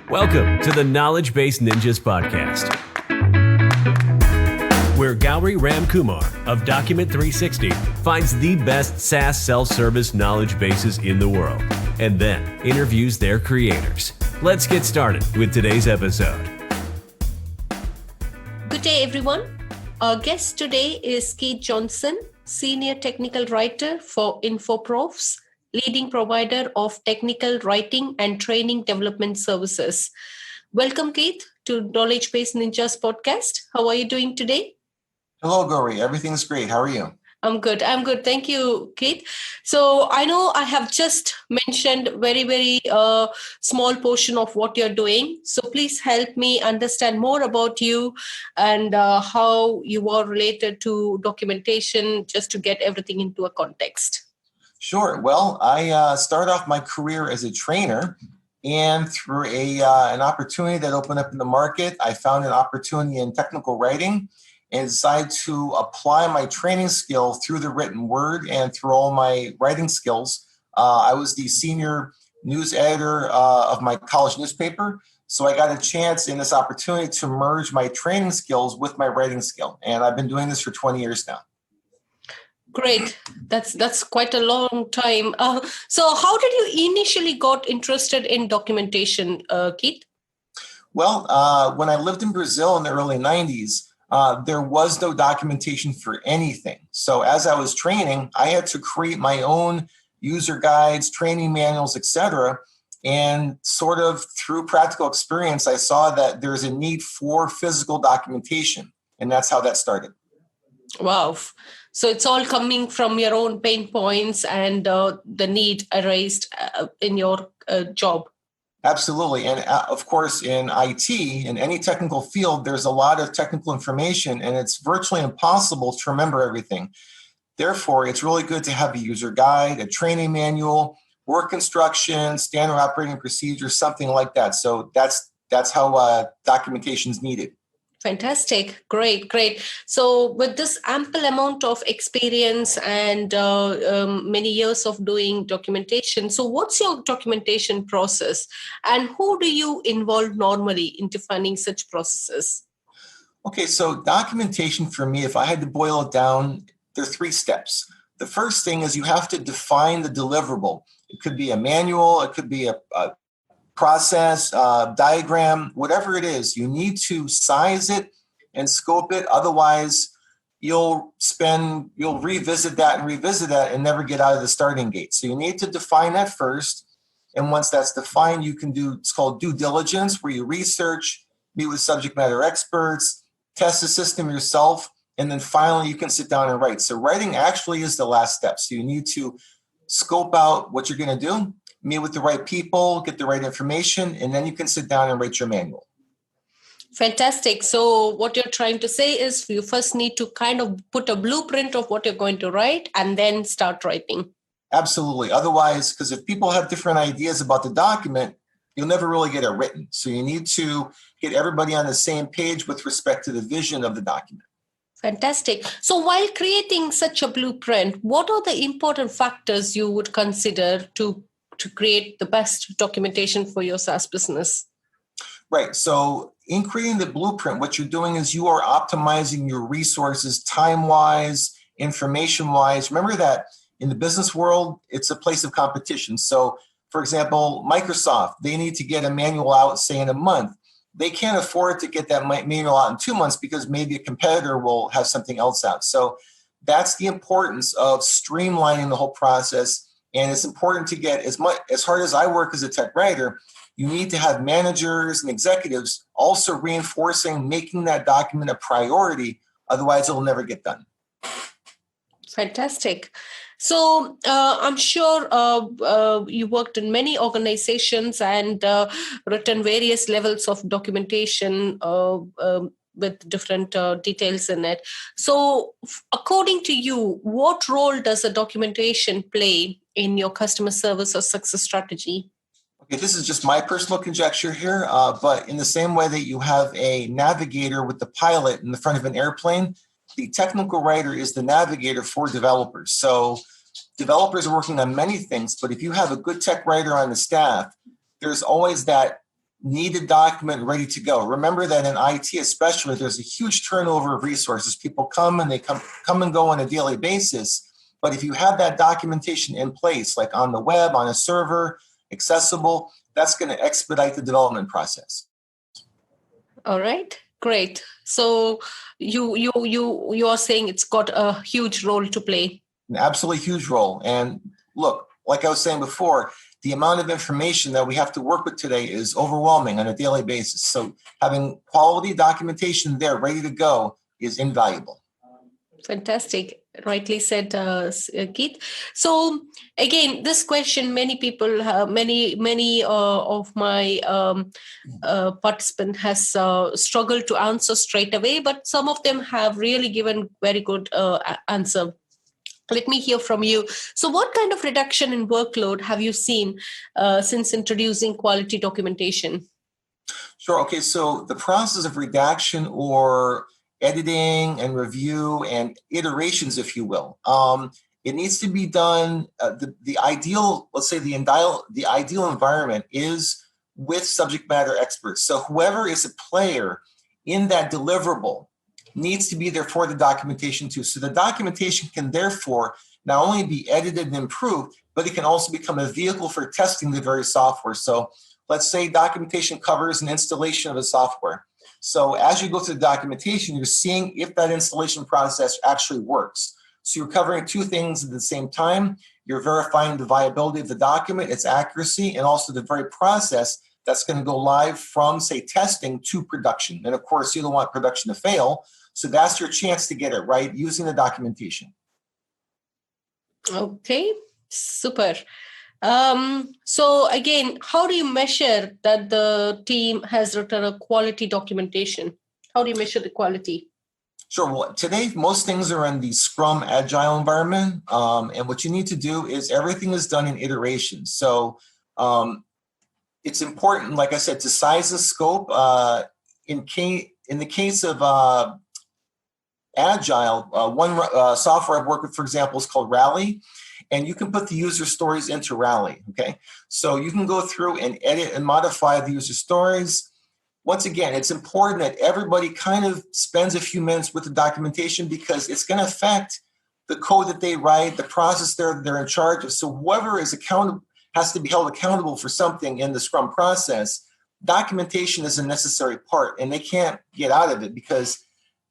Welcome to the Knowledge Base Ninjas podcast, where Gauri Ramkumar of Document 360 finds the best SaaS self-service knowledge bases in the world and then interviews their creators. Let's get started with today's episode. Good day, everyone. Our guest today is Keith Johnson, Senior Technical Writer for InfoPros, leading provider of technical writing and training development services. Welcome, Keith, to Knowledge Base Ninjas podcast. How are you doing today? Hello, Gauri. Everything's great. How are you? I'm good. Thank you, Keith. So I know I have just mentioned very small portion of what you're doing. So please help me understand more about you and how you are related to documentation, just to get everything into a context. Sure. Well, I started off my career as a trainer, and through an opportunity that opened up in the market, I found an opportunity in technical writing and decided to apply my training skill through the written word and through all my writing skills. I was the senior news editor of my college newspaper, so I got a chance in this opportunity to merge my training skills with my writing skill, and I've been doing this for 20 years now. Great. That's quite a long time. So how did you initially got interested in documentation, Keith? Well, when I lived in Brazil in the early 90s, there was no documentation for anything. So as I was training, I had to create my own user guides, training manuals, etc. And sort of through practical experience, I saw that there's a need for physical documentation. And that's how that started. Wow. So it's all coming from your own pain points and the need arised in your job. Absolutely. And of course, in IT, in any technical field, there's a lot of technical information and it's virtually impossible to remember everything. Therefore, it's really good to have a user guide, a training manual, work instructions, standard operating procedures, something like that. So that's how documentation is needed. Fantastic. Great. So with this ample amount of experience and many years of doing documentation, so what's your documentation process and who do you involve normally in defining such processes? Okay, so documentation for me, if I had to boil it down, there are 3 steps. The first thing is you have to define the deliverable. It could be a manual, it could be a process, diagram, whatever it is, you need to size it and scope it. Otherwise, you'll revisit that and never get out of the starting gate. So you need to define that first. And once that's defined, you can do, it's called due diligence, where you research, meet with subject matter experts, test the system yourself, and then finally you can sit down and write. So writing actually is the last step. So you need to scope out what you're going to do, meet with the right people, get the right information, and then you can sit down and write your manual. Fantastic. So what you're trying to say is you first need to kind of put a blueprint of what you're going to write and then start writing. Absolutely. Otherwise, because if people have different ideas about the document, you'll never really get it written. So you need to get everybody on the same page with respect to the vision of the document. Fantastic. So while creating such a blueprint, what are the important factors you would consider to create the best documentation for your SaaS business? Right. So in creating the blueprint, what you're doing is you are optimizing your resources time-wise, information-wise. Remember that in the business world, it's a place of competition. So, for example, Microsoft, they need to get a manual out, say, in a month. They can't afford to get that manual out in 2 months because maybe a competitor will have something else out. So that's the importance of streamlining the whole process. And it's important to get as hard as I work as a tech writer, you need to have managers and executives also reinforcing, making that document a priority. Otherwise, it'll never get done. Fantastic. So I'm sure you worked in many organizations and written various levels of documentation with different details in it. So according to you, what role does the documentation play in your customer service or success strategy? Okay, this is just my personal conjecture here, but in the same way that you have a navigator with the pilot in the front of an airplane, the technical writer is the navigator for developers. So developers are working on many things, but if you have a good tech writer on the staff, there's always that need a document ready to go. Remember that in IT especially, there's a huge turnover of resources. People come and they come and go on a daily basis. But if you have that documentation in place, like on the web, on a server, accessible, that's going to expedite the development process. All right, great. So you are saying it's got a huge role to play. An absolutely huge role. And look, like I was saying before, the amount of information that we have to work with today is overwhelming on a daily basis. So having quality documentation there ready to go is invaluable. Fantastic. Rightly said, Keith. So again, this question, many people, many of my participant has struggled to answer straight away, but some of them have really given very good answer. Let me hear from you. So what kind of reduction in workload have you seen since introducing quality documentation? Sure. Okay. So the process of redaction or editing and review and iterations, if you will, it needs to be done. The ideal, let's say the ideal environment is with subject matter experts. So whoever is a player in that deliverable needs to be there for the documentation too. So the documentation can therefore not only be edited and improved, but it can also become a vehicle for testing the very software. So let's say documentation covers an installation of a software. So as you go through the documentation, you're seeing if that installation process actually works. So you're covering two things at the same time. You're verifying the viability of the document, its accuracy, and also the very process that's going to go live from, say, testing to production. And of course, you don't want production to fail. So that's your chance to get it right using the documentation. Okay, super. So again, how do you measure that the team has written a quality documentation? How do you measure the quality? Sure. Well, today, most things are in the Scrum Agile environment. And what you need to do is everything is done in iterations. So it's important, like I said, to size the scope. In the case of Agile, one software I've worked with, for example, is called Rally. And you can put the user stories into Rally, okay? So you can go through and edit and modify the user stories. Once again, it's important that everybody kind of spends a few minutes with the documentation because it's going to affect the code that they write, the process they're in charge of. So whoever is accountable has to be held accountable for something in the Scrum process. Documentation is a necessary part, and they can't get out of it because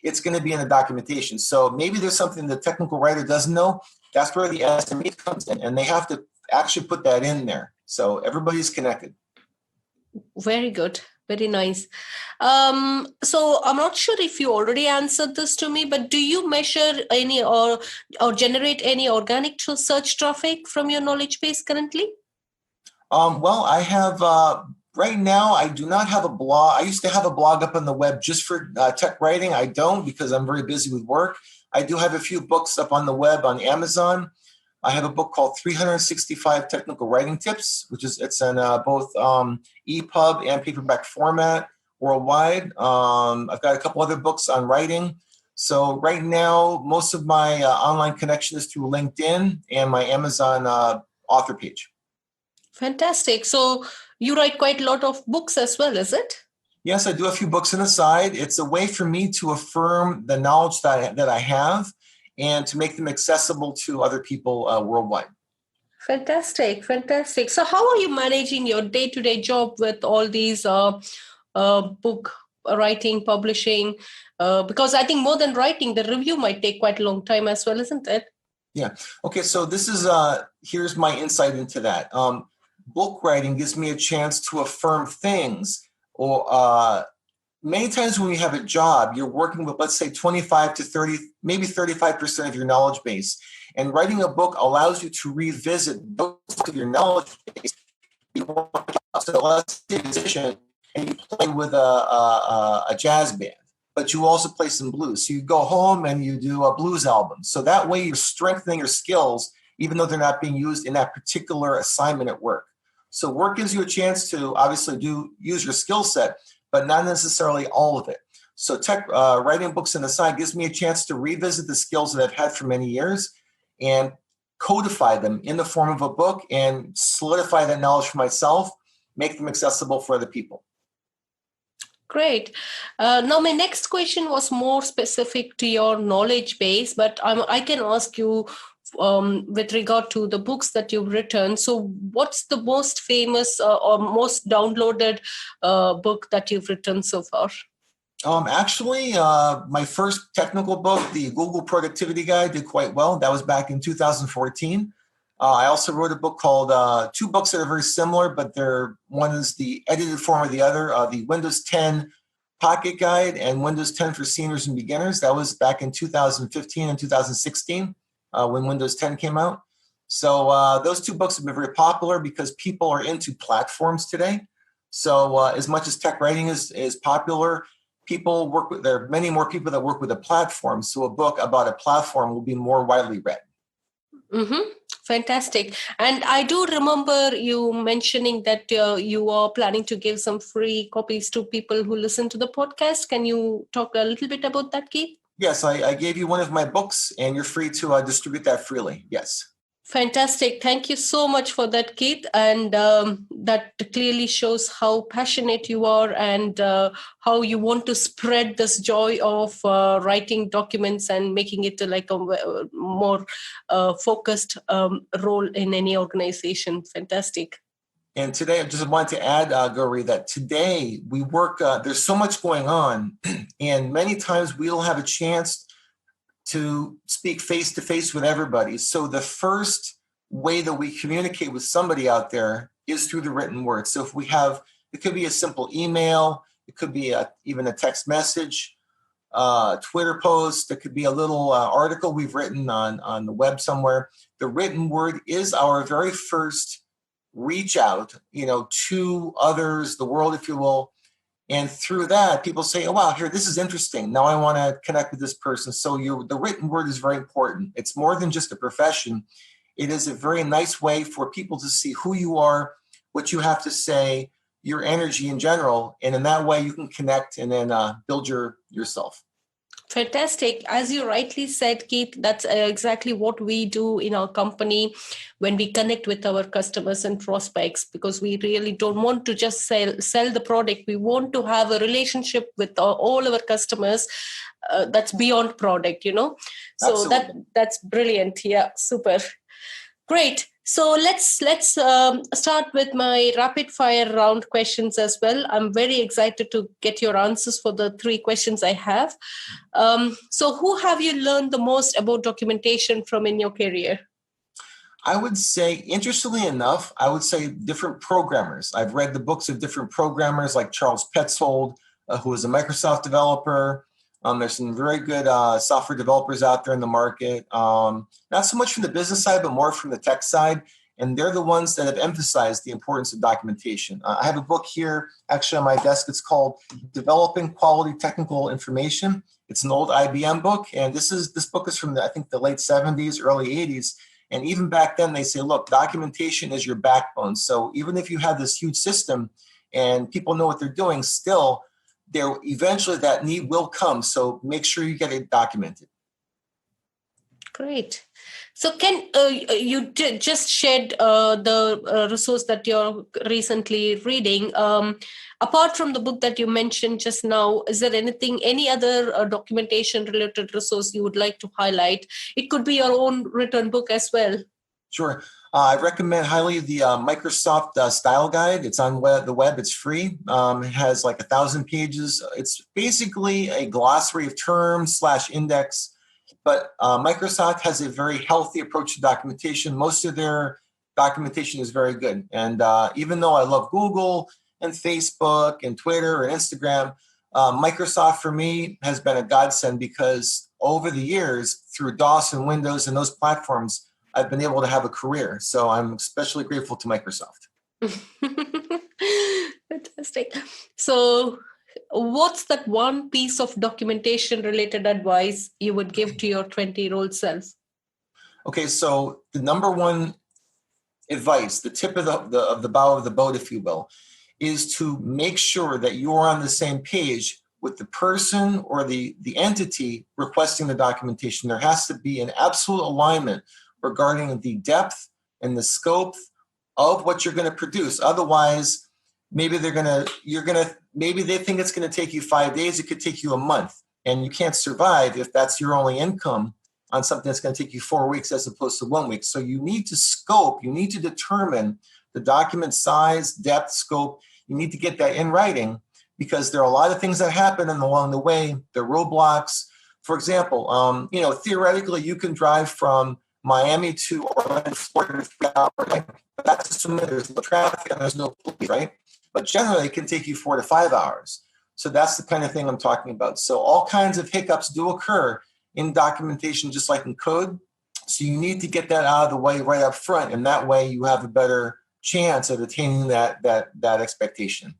it's going to be in the documentation. So maybe there's something the technical writer doesn't know. That's where the SME comes in, and they have to actually put that in there. So everybody's connected. Very good. Very nice. So I'm not sure if you already answered this to me, but do you measure any or generate any organic search traffic from your knowledge base currently? Well, I have right now. I do not have a blog. I used to have a blog up on the web just for tech writing. I don't because I'm very busy with work. I do have a few books up on the web on Amazon. I have a book called 365 Technical Writing Tips, it's in both EPUB and paperback format worldwide. I've got a couple other books on writing. So right now, most of my online connection is through LinkedIn and my Amazon author page. Fantastic. So you write quite a lot of books as well, is it? Yes, I do a few books on the side. It's a way for me to affirm the knowledge that I have and to make them accessible to other people worldwide. Fantastic. So how are you managing your day-to-day job with all these book writing, publishing? Because I think more than writing, the review might take quite a long time as well, isn't it? Yeah. Okay, so this is, here's my insight into that. Book writing gives me a chance to affirm things. Or many times when you have a job, you're working with, let's say, 25 to 30, maybe 35% of your knowledge base. And writing a book allows you to revisit those of your knowledge base. So let's say a musician and you play with a jazz band, but you also play some blues. So you go home and you do a blues album. So that way you're strengthening your skills, even though they're not being used in that particular assignment at work. So work gives you a chance to obviously use your skill set, but not necessarily all of it. So writing books on the side gives me a chance to revisit the skills that I've had for many years and codify them in the form of a book and solidify that knowledge for myself, make them accessible for other people. Great. Now, my next question was more specific to your knowledge base, but I can ask you with regard to the books that you've written. So, what's the most famous or most downloaded book that you've written so far? Actually, my first technical book, the Google Productivity Guide, did quite well. That was back in 2014. I also wrote a book called two books that are very similar, but one is the edited form of the other, the Windows 10 Pocket Guide and Windows 10 for Seniors and Beginners. That was back in 2015 and 2016 when Windows 10 came out. So those two books have been very popular because people are into platforms today. So as much as tech writing is popular, there are many more people that work with a platform. So a book about a platform will be more widely read. Mm-hmm. Fantastic. And I do remember you mentioning that you are planning to give some free copies to people who listen to the podcast. Can you talk a little bit about that, Keith? Yes, I gave you one of my books and you're free to distribute that freely. Yes. Fantastic. Thank you so much for that, Keith. And that clearly shows how passionate you are and how you want to spread this joy of writing documents and making it like a more focused role in any organization. Fantastic. And today, I just wanted to add, Gauri, that today we work, there's so much going on, and many times we don't have a chance to speak face-to-face with everybody. So the first way that we communicate with somebody out there is through the written word. So it could be a simple email, it could be even a text message, Twitter post, it could be a little article we've written on the web somewhere. The written word is our very first reach out, to others, the world, if you will. And through that, people say, oh, wow, here, this is interesting. Now I want to connect with this person. So the written word is very important. It's more than just a profession. It is a very nice way for people to see who you are, what you have to say, your energy in general. And in that way, you can connect and then build yourself. Fantastic. As you rightly said, Keith, that's exactly what we do in our company when we connect with our customers and prospects, because we really don't want to just sell the product. We want to have a relationship with all our customers that's beyond product, So Absolutely. that's brilliant. Yeah, super. Great. So let's start with my rapid fire round questions as well. I'm very excited to get your answers for the 3 questions I have. So who have you learned the most about documentation from in your career? I would say, interestingly enough, different programmers. I've read the books of different programmers like Charles Petzold, who is a Microsoft developer. There's some very good software developers out there in the market, not so much from the business side, but more from the tech side. And they're the ones that have emphasized the importance of documentation. I have a book here, actually on my desk. It's called Developing Quality Technical Information. It's an old IBM book. And this book is from, the late 70s, early 80s. And even back then, they say, look, documentation is your backbone. So even if you have this huge system and people know what they're doing, still, eventually that need will come. So make sure you get it documented. Great. So can you just shared the resource that you're recently reading. Apart from the book that you mentioned just now, is there any other documentation related resource you would like to highlight? It could be your own written book as well. Sure. I recommend highly the Microsoft Style Guide. It's on the web. It's free. It has like 1,000 pages. It's basically a glossary of terms / index. But Microsoft has a very healthy approach to documentation. Most of their documentation is very good. And even though I love Google and Facebook and Twitter and Instagram, Microsoft for me has been a godsend because over the years, through DOS and Windows and those platforms, I've been able to have a career. So I'm especially grateful to Microsoft. Fantastic. So what's that one piece of documentation related advice you would give to your 20-year-old self? Okay, so the number one advice, the tip of the bow of the boat, if you will, is to make sure that you're on the same page with the person or the entity requesting the documentation. There has to be an absolute alignment regarding the depth and the scope of what you're going to produce. Otherwise, maybe maybe they think it's going to take you 5 days. It could take you a month, and you can't survive if that's your only income on something that's going to take you 4 weeks as opposed to 1 week. So you need to scope, you need to determine the document size, depth, scope. You need to get that in writing, because there are a lot of things that happen along the way. The roadblocks, for example, theoretically you can drive from Miami to Orlando, Florida, 3 hours. Right? But that's assuming there's no traffic and there's no police, right? But generally it can take you 4 to 5 hours. So that's the kind of thing I'm talking about. So all kinds of hiccups do occur in documentation, just like in code. So you need to get that out of the way right up front, and that way you have a better chance of attaining that expectation.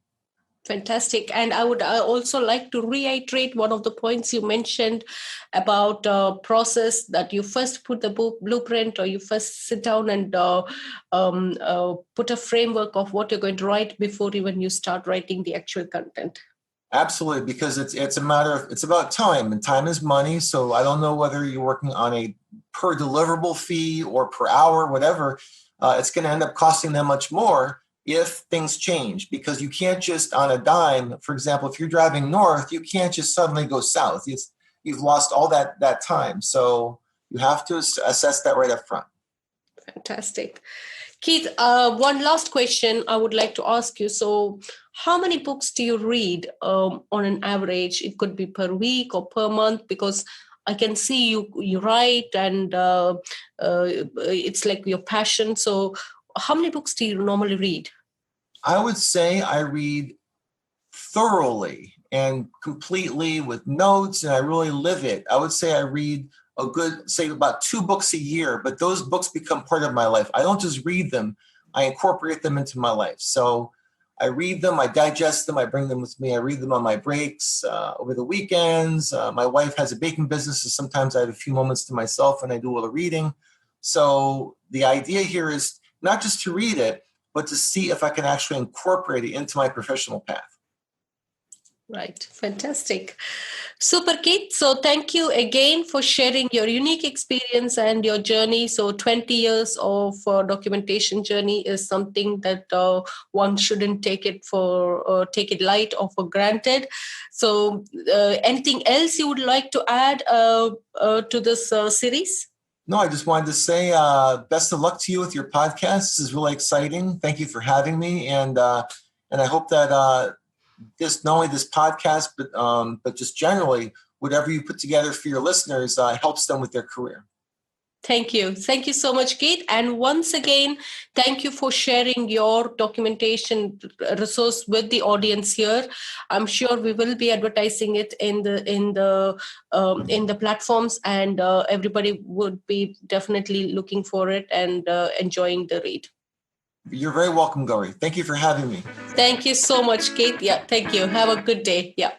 Fantastic. And I would also like to reiterate one of the points you mentioned about process, that you first put the blueprint, or you first sit down and put a framework of what you're going to write before even you start writing the actual content. Absolutely, because it's about time, and time is money. So I don't know whether you're working on a per deliverable fee or per hour, whatever. It's going to end up costing them much more if things change, because you can't just on a dime. For example, if you're driving north, you can't just suddenly go south. You've lost all that time. So you have to assess that right up front. Fantastic. Keith, one last question I would like to ask you. So how many books do you read on an average? It could be per week or per month, because I can see you write, and it's like your passion. So how many books do you normally read? I would say I read thoroughly and completely with notes, and I really live it. I would say I read about 2 books a year, but those books become part of my life. I don't just read them, I incorporate them into my life. So I read them, I digest them, I bring them with me. I read them on my breaks, over the weekends. My wife has a baking business, so sometimes I have a few moments to myself and I do a little reading. So the idea here is not just to read it, but to see if I can actually incorporate it into my professional path. Right. Fantastic. Super, Keith. So thank you again for sharing your unique experience and your journey. So 20 years of documentation journey is something that one shouldn't take it light or for granted. So anything else you would like to add to this series? No, I just wanted to say best of luck to you with your podcast. This is really exciting. Thank you for having me. And I hope that not only this podcast, but just generally, whatever you put together for your listeners helps them with their career. Thank you. Thank you so much, Keith. And once again, thank you for sharing your documentation resource with the audience here. I'm sure we will be advertising it in the platforms, and everybody would be definitely looking for it and enjoying the read. You're very welcome, Gauri. Thank you for having me. Thank you so much, Keith. Yeah, thank you. Have a good day. Yeah.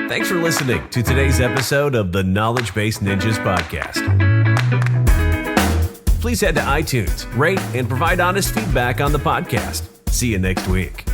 Thanks for listening to today's episode of the Knowledge Base Ninjas podcast. Please head to iTunes, rate, and provide honest feedback on the podcast. See you next week.